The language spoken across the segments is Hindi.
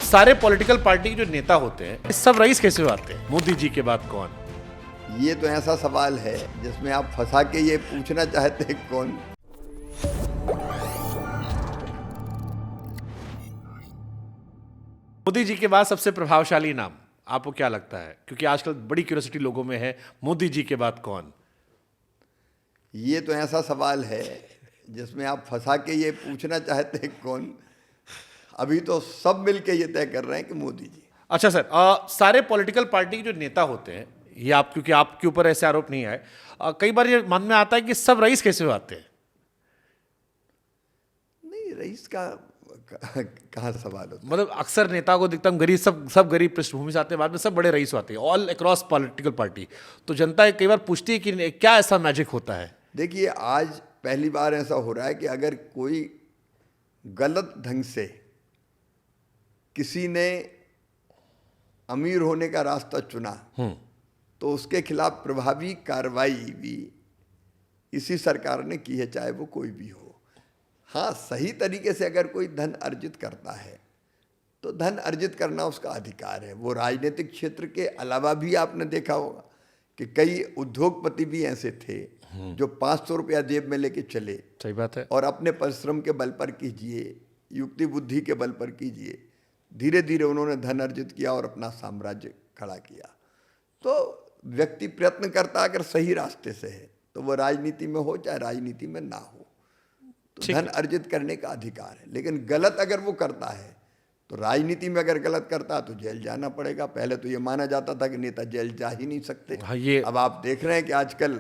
सारे पॉलिटिकल पार्टी के जो नेता होते हैं सब रईस कैसे आते हैं? मोदी जी के बाद कौन? ये तो ऐसा सवाल है जिसमें आप फंसा के ये पूछना चाहते हैं कौन। मोदी जी के बाद सबसे प्रभावशाली नाम आपको क्या लगता है? क्योंकि आजकल बड़ी क्यूरियोसिटी लोगों में है, मोदी जी के बाद कौन? ये तो ऐसा सवाल है जिसमें आप फंसा के ये पूछना चाहते हैं कौन। अभी तो सब मिलके ये तय कर रहे हैं कि मोदी जी। अच्छा सर, सारे पॉलिटिकल पार्टी के जो नेता होते हैं, ये आप क्योंकि आपके ऊपर ऐसे आरोप नहीं आए, कई बार ये मन में आता है कि सब रईस कैसे आते हैं? नहीं, रईस का कहाँ सवाल होता है? मतलब अक्सर नेता को दिखता हम गरीब, सब गरीब पृष्ठभूमि से आते हैं, बाद में सब बड़े रईस आते हैं ऑल अक्रॉस पॉलिटिकल पार्टी। तो जनता कई बार पूछती है कि क्या ऐसा मैजिक होता है? देखिए, आज पहली बार ऐसा हो रहा है कि अगर कोई गलत ढंग से किसी ने अमीर होने का रास्ता चुना तो उसके खिलाफ प्रभावी कार्रवाई भी इसी सरकार ने की है, चाहे वो कोई भी हो। हाँ, सही तरीके से अगर कोई धन अर्जित करता है तो धन अर्जित करना उसका अधिकार है। वो राजनीतिक क्षेत्र के अलावा भी आपने देखा होगा कि कई उद्योगपति भी ऐसे थे जो 500 रुपया जेब में लेके चले। सही बात है। और अपने परिश्रम के बल पर कीजिए, युक्ति बुद्धि के बल पर कीजिए, धीरे धीरे उन्होंने धन अर्जित किया और अपना साम्राज्य खड़ा किया। तो व्यक्ति प्रयत्न करता अगर सही रास्ते से है तो वो राजनीति में हो चाहे राजनीति में ना हो, तो धन अर्जित करने का अधिकार है। लेकिन गलत अगर वो करता है तो राजनीति में अगर गलत करता है तो जेल जाना पड़ेगा। पहले तो ये माना जाता था कि नेता जेल जा ही नहीं सकते। हाँ, ये अब आप देख रहे हैं कि आजकल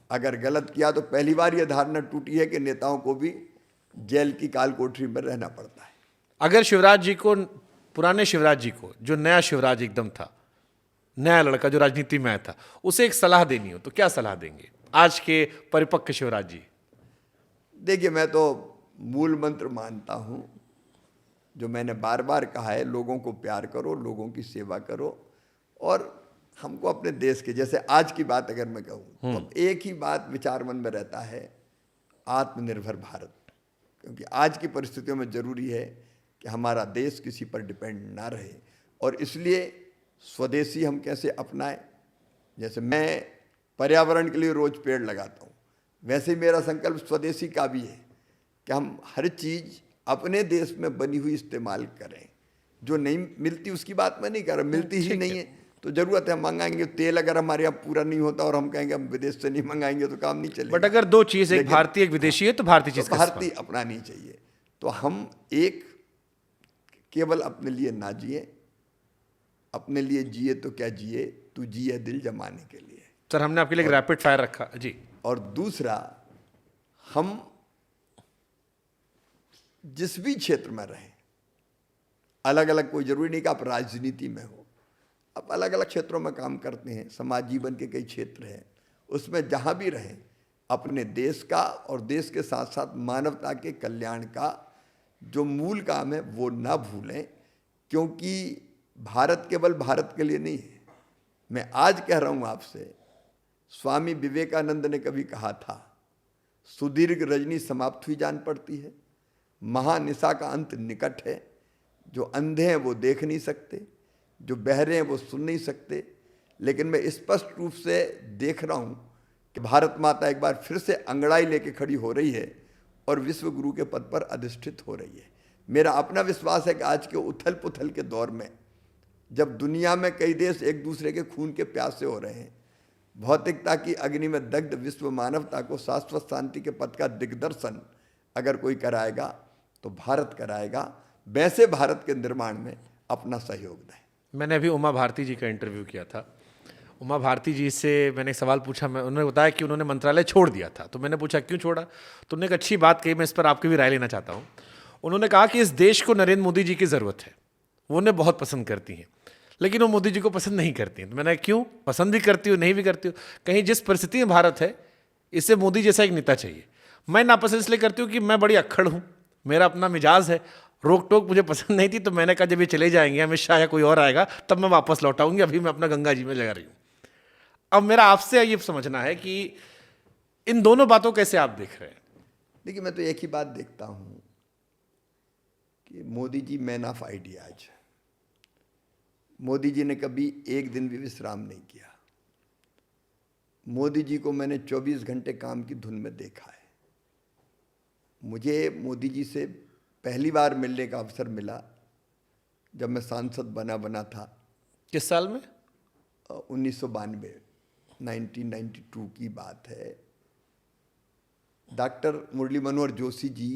अगर गलत किया तो पहली बार ये धारणा टूटी है कि नेताओं को भी जेल की काल कोठरी में रहना पड़ता है। अगर शिवराज जी को, पुराने शिवराज जी को, जो नया शिवराज एकदम था, नया लड़का जो राजनीति में आया था, उसे एक सलाह देनी हो तो क्या सलाह देंगे आज के परिपक्व शिवराज जी? देखिए, मैं तो मूल मंत्र मानता हूँ जो मैंने बार बार कहा है, लोगों को प्यार करो, लोगों की सेवा करो। और हमको अपने देश के, जैसे आज की बात अगर मैं कहूँ तो एक ही बात विचार मन में रहता है, आत्मनिर्भर भारत। क्योंकि आज की परिस्थितियों में जरूरी है कि हमारा देश किसी पर डिपेंड ना रहे, और इसलिए स्वदेशी हम कैसे अपनाएं। जैसे मैं पर्यावरण के लिए रोज पेड़ लगाता हूँ, वैसे ही मेरा संकल्प स्वदेशी का भी है कि हम हर चीज़ अपने देश में बनी हुई इस्तेमाल करें। जो नहीं मिलती उसकी बात मैं नहीं कर रहा, मिलती ही नहीं है तो जरूरत है हम मंगाएंगे। तेल अगर हमारे यहाँ पूरा नहीं होता और हम कहेंगे हम विदेश से नहीं मंगाएंगे तो काम नहीं चलेगा। बट अगर दो चीज, एक भारतीय एक विदेशी है, तो भारतीय चीज का भारतीय अपनानी चाहिए। तो हम एक केवल अपने लिए ना जिए, अपने लिए जिए तो क्या जिए, तू जिए दिल जमाने के लिए। सर, हमने आपके लिए एक रैपिड फायर रखा जी। और दूसरा, हम जिस भी क्षेत्र में रहें, अलग अलग, कोई जरूरी नहीं कि आप राजनीति में हो, आप अलग अलग क्षेत्रों में काम करते हैं, समाज जीवन के कई क्षेत्र हैं, उसमें जहाँ भी रहें अपने देश का और देश के साथ साथ मानवता के कल्याण का जो मूल काम है वो ना भूलें। क्योंकि भारत केवल भारत के लिए नहीं है। मैं आज कह रहा हूँ आपसे, स्वामी विवेकानंद ने कभी कहा था, सुदीर्घ रजनी समाप्त हुई जान पड़ती है, महानिशा का अंत निकट है। जो अंधे हैं वो देख नहीं सकते, जो बहरे हैं वो सुन नहीं सकते, लेकिन मैं स्पष्ट रूप से देख रहा हूँ कि भारत माता एक बार फिर से अंगड़ाई लेके खड़ी हो रही है और विश्व गुरु के पद पर अधिष्ठित हो रही है। मेरा अपना विश्वास है कि आज के उथल पुथल के दौर में, जब दुनिया में कई देश एक दूसरे के खून के प्यासे हो रहे हैं, भौतिकता की अग्नि में दग्ध विश्व मानवता को शाश्वत शांति के पथ का दिग्दर्शन अगर कोई कराएगा तो भारत कराएगा। वैसे भारत के निर्माण में अपना सहयोग दें। मैंने अभी उमा भारती जी का इंटरव्यू किया था। उमा भारती जी से मैंने एक सवाल पूछा, उन्होंने बताया कि उन्होंने मंत्रालय छोड़ दिया था। तो मैंने पूछा क्यों छोड़ा, तो उन्होंने एक अच्छी बात कही, मैं इस पर आपकी भी राय लेना चाहता हूँ। उन्होंने कहा कि इस देश को नरेंद्र मोदी जी की ज़रूरत है, वो उन्हें बहुत पसंद करती हैं, लेकिन वो मोदी जी को पसंद नहीं करती हैं। तो मैंने क्यों, पसंद भी करती हो नहीं भी करती हो, कहीं जिस परिस्थिति में भारत है इसे मोदी जैसा एक नेता चाहिए। मैं नापसंद इसलिए करती हूँ कि मैं बड़ी अक्खड़ हूँ, मेरा अपना मिजाज है, रोक टोक मुझे पसंद नहीं थी। तो मैंने कहा जब ये चले जाएंगे, अमित शाह या कोई और आएगा, तब मैं वापस लौट आऊंगी, अभी मैं अपना गंगा जी में लगा रही हूँ। अब मेरा आपसे ये समझना है कि इन दोनों बातों कैसे आप देख रहे हैं? देखिए, मैं तो एक ही बात देखता हूँ कि Modi ji man of ideas, Modi ji ने कभी एक दिन भी विश्राम नहीं किया। मोदी जी को मैंने 24 घंटे काम की धुन में देखा है। मुझे मोदी जी से पहली बार मिलने का अवसर मिला जब मैं सांसद बना था। किस साल में? 1992, 1992 की बात है। डॉक्टर मुरली मनोहर जोशी जी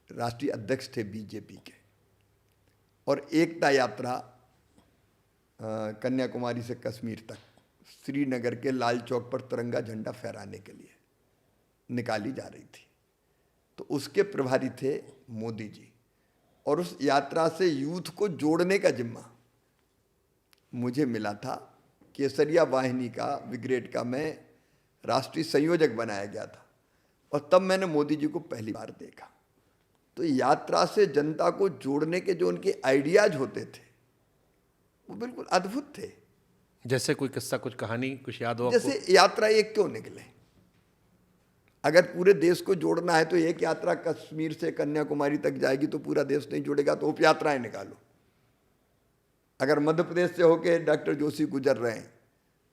राष्ट्रीय अध्यक्ष थे बीजेपी के, और एकता यात्रा कन्याकुमारी से कश्मीर तक श्रीनगर के लाल चौक पर तिरंगा झंडा फहराने के लिए निकाली जा रही थी। तो उसके प्रभारी थे मोदी जी, और उस यात्रा से यूथ को जोड़ने का जिम्मा मुझे मिला था। केसरिया वाहिनी का, ब्रिगेड का मैं राष्ट्रीय संयोजक बनाया गया था, और तब मैंने मोदी जी को पहली बार देखा। तो यात्रा से जनता को जोड़ने के जो उनके आइडियाज होते थे वो बिल्कुल अद्भुत थे। जैसे कोई किस्सा, कुछ कहानी, कुछ याद हो जैसे यात्रा एक क्यों निकले? अगर पूरे देश को जोड़ना है तो एक यात्रा कश्मीर से कन्याकुमारी तक जाएगी तो पूरा देश नहीं जुड़ेगा, तो उप यात्राएं निकालो। अगर मध्य प्रदेश से होके डॉक्टर जोशी गुजर रहे हैं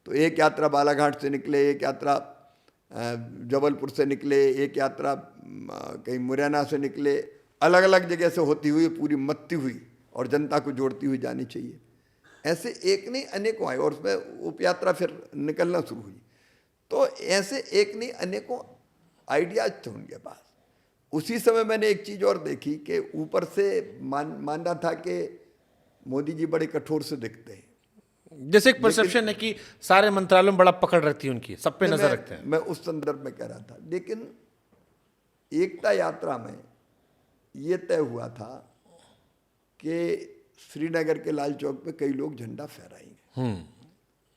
तो एक यात्रा बालाघाट से निकले, एक यात्रा जबलपुर से निकले, एक यात्रा कहीं मुरैना से निकले, अलग अलग जगह से होती हुई पूरी मत्ती हुई और जनता को जोड़ती हुई जानी चाहिए। ऐसे एक नहीं अनेकों आए, और उसमें उप यात्रा फिर निकलना शुरू हुई। तो ऐसे एक नहीं अनेकों आइडियाज थे उनके पास। उसी समय मैंने एक चीज़ और देखी कि ऊपर से मानना था कि मोदी जी बड़े कठोर से दिखते हैं। जैसे एक परसेप्शन है कि सारे मंत्रालयों में बड़ा पकड़ रहती है उनकी, सब पे नजर रखते हैं। मैं उस संदर्भ में कह रहा था, लेकिन एकता यात्रा में ये तय हुआ था कि श्रीनगर के लाल चौक पे कई लोग झंडा फहराएंगे।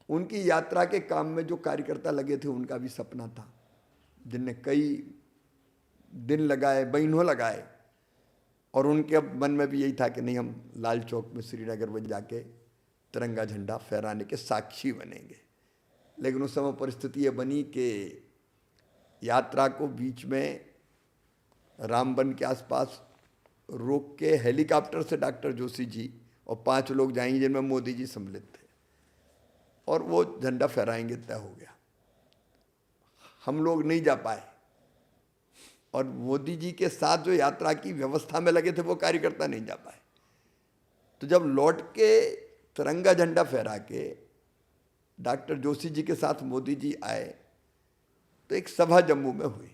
उनकी यात्रा के काम में जो कार्यकर्ता लगे थे उनका भी सपना था, जिनने कई दिन लगाए, महीनों लगाए, और उनके अब मन में भी यही था कि नहीं, हम लाल चौक में श्रीनगर में जाके तिरंगा झंडा फहराने के साक्षी बनेंगे। लेकिन उस समय परिस्थिति ये बनी कि यात्रा को बीच में रामबन के आसपास रोक के हेलीकॉप्टर से डॉक्टर जोशी जी और 5 लोग जाएंगे जिनमें मोदी जी सम्मिलित थे, और वो झंडा फहराएंगे तय हो गया। हम लोग नहीं जा पाए, और मोदी जी के साथ जो यात्रा की व्यवस्था में लगे थे वो कार्यकर्ता नहीं जा पाए। तो जब लौट के तिरंगा झंडा फहरा के डॉक्टर जोशी जी के साथ मोदी जी आए तो एक सभा जम्मू में हुई।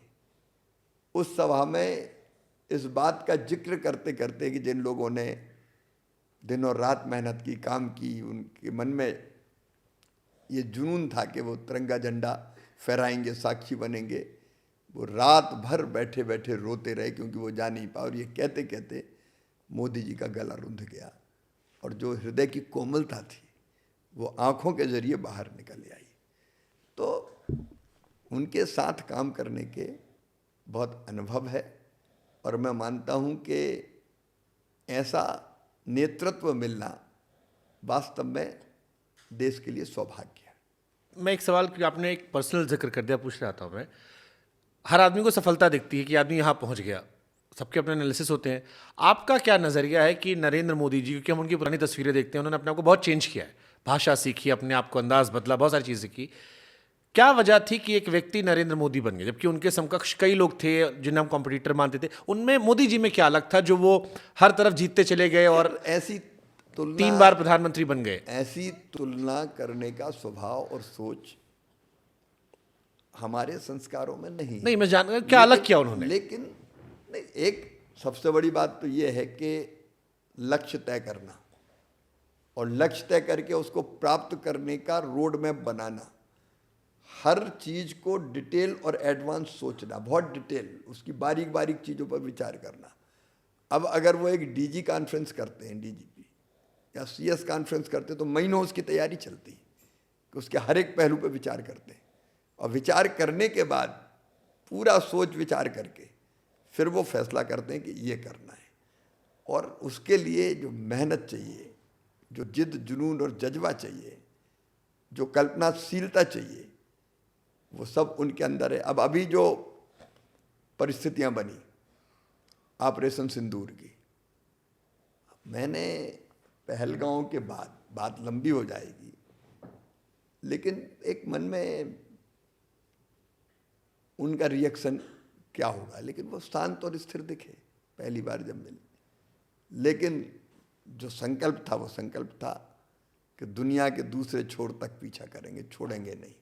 उस सभा में इस बात का जिक्र करते करते कि जिन लोगों ने दिन और रात मेहनत की, काम की, उनके मन में ये जुनून था कि वो तिरंगा झंडा फहराएंगे, साक्षी बनेंगे, वो रात भर बैठे बैठे रोते रहे क्योंकि वो जा नहीं पाए। और ये कहते कहते मोदी जी का गला रुंध गया, और जो हृदय की कोमलता थी वो आंखों के जरिए बाहर निकल आई। तो उनके साथ काम करने के बहुत अनुभव है, और मैं मानता हूँ कि ऐसा नेतृत्व मिलना वास्तव में देश के लिए सौभाग्य है। मैं एक सवाल, कि आपने एक पर्सनल जिक्र कर दिया, पूछ रहा था मैं। हर आदमी को सफलता दिखती है कि आदमी यहाँ पहुँच गया, सबके अपने एनालिसिस होते हैं। आपका क्या नज़रिया है कि नरेंद्र मोदी जी, क्योंकि हम उनकी पुरानी तस्वीरें देखते हैं, उन्होंने अपने आप को बहुत चेंज किया है, भाषा सीखी, अपने आप को अंदाज बदला, बहुत सारी चीज़ें सीखी। क्या वजह थी कि एक व्यक्ति नरेंद्र मोदी बन गए, जबकि उनके समकक्ष कई लोग थे जिन्हें हम कॉम्पिटिटर मानते थे? उनमें मोदी जी में क्या अलग था जो वो हर तरफ जीतते चले गए और ऐसी तुलना, 3 बार प्रधानमंत्री बन गए? ऐसी तुलना करने का स्वभाव और सोच हमारे संस्कारों में नहीं। मैं जान, क्या अलग किया उन्होंने? लेकिन नहीं, एक सबसे बड़ी बात तो ये है कि लक्ष्य तय करना, और लक्ष्य तय करके उसको प्राप्त करने का रोड मैप बनाना, हर चीज को डिटेल और एडवांस सोचना, बहुत डिटेल, उसकी बारीक बारीक चीज़ों पर विचार करना। अब अगर वो एक डीजी कॉन्फ्रेंस करते हैं, डीजीपी या सीएस कॉन्फ्रेंस करते हैं, तो महीनों उसकी तैयारी चलती है कि उसके हर एक पहलू पर विचार करते हैं, और विचार करने के बाद पूरा सोच विचार करके फिर वो फैसला करते हैं कि ये करना है। और उसके लिए जो मेहनत चाहिए, जो जिद जुनून और जज्बा चाहिए, जो कल्पनाशीलता चाहिए, वो सब उनके अंदर है। अब अभी जो परिस्थितियां बनी ऑपरेशन सिंदूर की, मैंने पहलगांव के बाद बात लंबी हो जाएगी, लेकिन एक मन में उनका रिएक्शन क्या होगा, लेकिन वो शांत और स्थिर दिखे पहली बार जब मिले। लेकिन जो संकल्प था वो संकल्प था कि दुनिया के दूसरे छोर तक पीछा करेंगे, छोड़ेंगे नहीं।